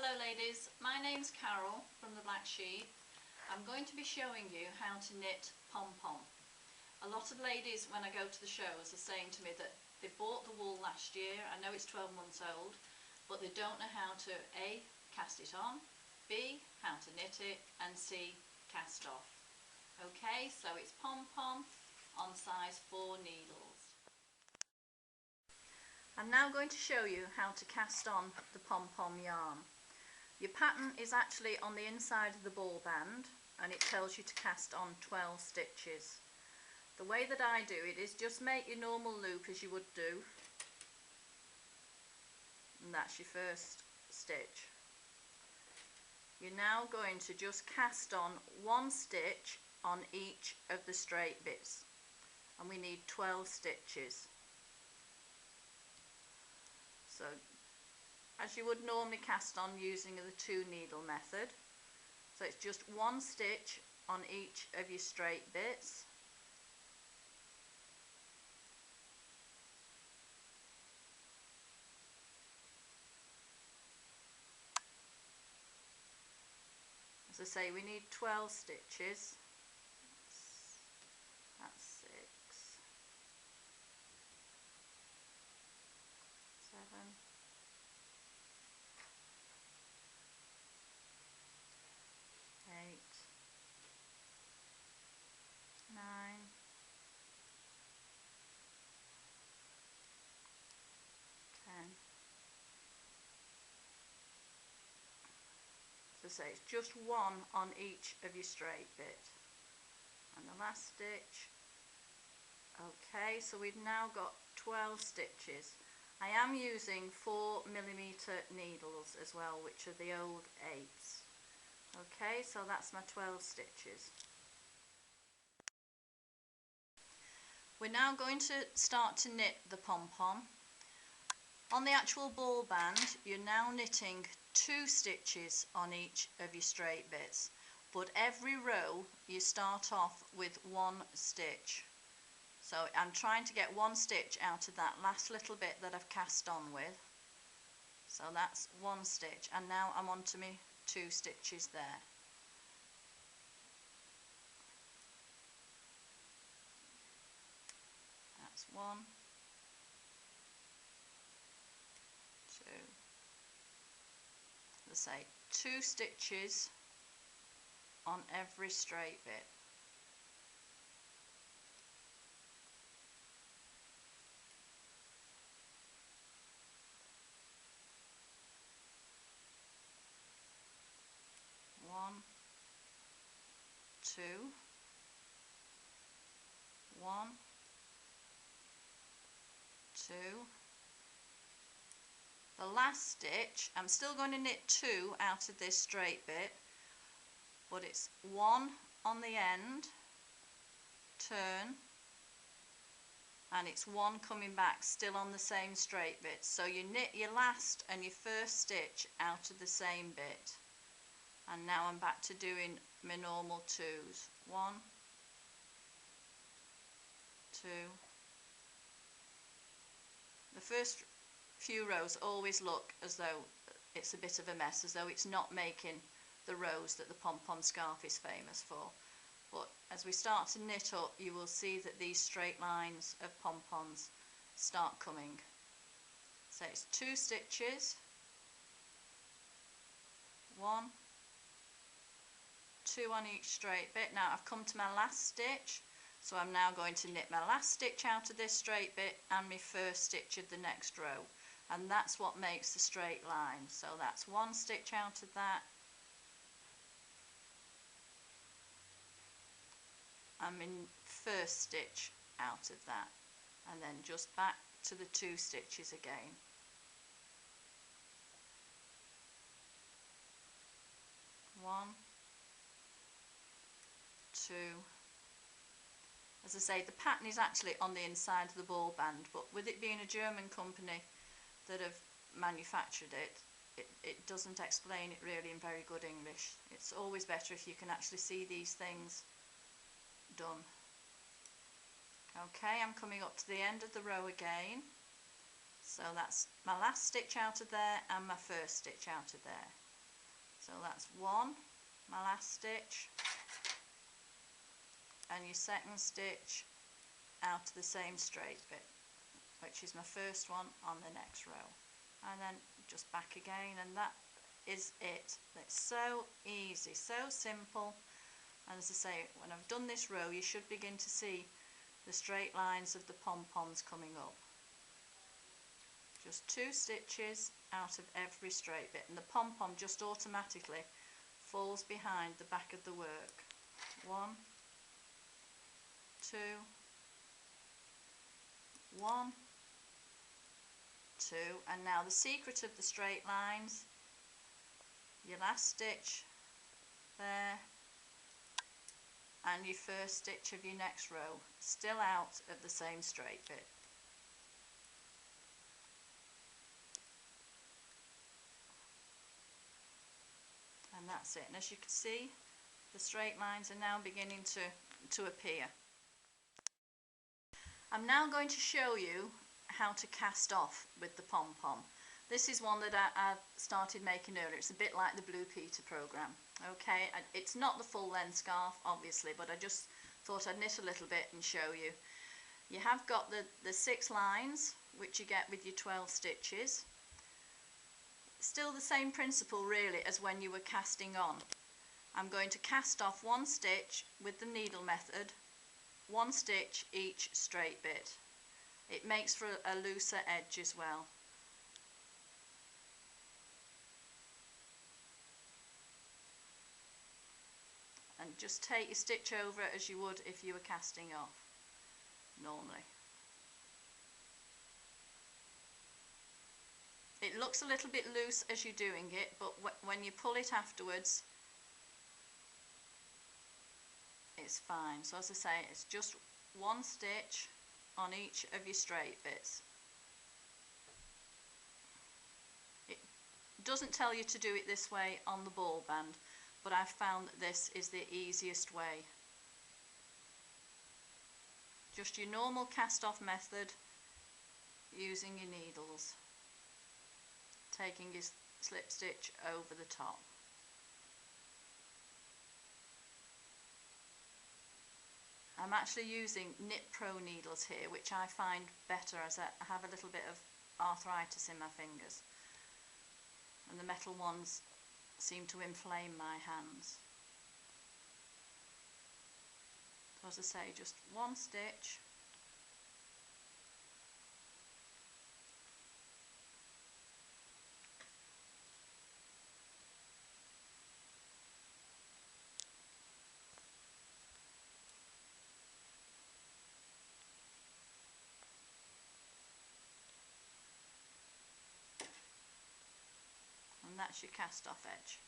Hello ladies, my name's Carol from the Black Sheep. I'm going to be showing you how to knit Pom Pom. A lot of ladies when I go to the shows are saying to me that they bought the wool last year, I know it's 12 months old, but they don't know how to A, cast it on, B, how to knit it, and C, cast off. Okay, so it's Pom Pom on size 4 needles. I'm now going to show you how to cast on the Pom Pom yarn. Your pattern is actually on the inside of the ball band and it tells you to cast on 12 stitches. The way that I do it is just make your normal loop as you would do, and that's your first stitch. You're now going to just cast on one stitch on each of the straight bits, and we need 12 stitches. So as you would normally cast on using the 2 needle method, so it's just one stitch on each of your straight bits. As I say, we need 12 stitches. That's 6, 7, 8, 9, 10. As I say, it's just one on each of your straight bit. And the last stitch. Okay, so we've now got 12 stitches. I am using 4mm needles as well, which are the old 8s. Okay, so that's my 12 stitches. We're now going to start to knit the Pom Pom. On the actual ball band, you're now knitting 2 stitches on each of your straight bits, but every row you start off with 1 stitch. So I'm trying to get 1 stitch out of that last little bit that I've cast on with. So that's 1 stitch, and now I'm on to my 2 stitches there. That's 1, 2. Let's say 2 stitches on every straight bit. One, 2, 1, 2. The last stitch, I'm still going to knit 2 out of this straight bit, but it's 1 on the end, turn, and it's 1 coming back still on the same straight bit. So you knit your last and your first stitch out of the same bit. And now I'm back to doing my normal 2s. 1, 2. The first few rows always look as though it's a bit of a mess, as though it's not making the rows that the Pom Pom scarf is famous for. But as we start to knit up, you will see that these straight lines of Pom Poms start coming. So it's 2 stitches, 1, 2 on each straight bit. Now I've come to my last stitch, so I'm now going to knit my last stitch out of this straight bit and my first stitch of the next row, and that's what makes the straight line. So that's 1 stitch out of that, and my first stitch out of that, and then just back to the 2 stitches again. 1, 2. As I say, the pattern is actually on the inside of the ball band, but with it being a German company that have manufactured it, it doesn't explain it really in very good English. It's always better if you can actually see these things done. Okay, I'm coming up to the end of the row again. So that's my last stitch out of there and my first stitch out of there. So that's one, my last stitch, and your second stitch out of the same straight bit, which is my first one on the next row, and then just back again, and that is it. It's so easy, so simple. And as I say, when I've done this row, you should begin to see the straight lines of the pom-poms coming up. Just 2 stitches out of every straight bit, and the pom-pom just automatically falls behind the back of the work. 1, 2, 1, 2, and now the secret of the straight lines, your last stitch there, and your first stitch of your next row, still out of the same straight bit. And that's it. And as you can see, the straight lines are now beginning to appear. I'm now going to show you how to cast off with the pom-pom. This is one that I started making earlier. It's a bit like the Blue Peter program. Okay, it's not the full length scarf obviously, but I just thought I'd knit a little bit and show you. You have got the 6 lines which you get with your 12 stitches. Still the same principle really as when you were casting on. I'm going to cast off 1 stitch with the needle method, 1 stitch each straight bit. It makes for a looser edge as well. And just take your stitch over it as you would if you were casting off normally. It looks a little bit loose as you're doing it, but when you pull it afterwards, it's fine. So as I say, it's just 1 stitch on each of your straight bits. It doesn't tell you to do it this way on the ball band, but I've found that this is the easiest way. Just your normal cast off method using your needles, taking your slip stitch over the top. I'm actually using Knit Pro needles here, which I find better as I have a little bit of arthritis in my fingers, and the metal ones seem to inflame my hands. So as I say, just 1 stitch, and that's your cast off edge.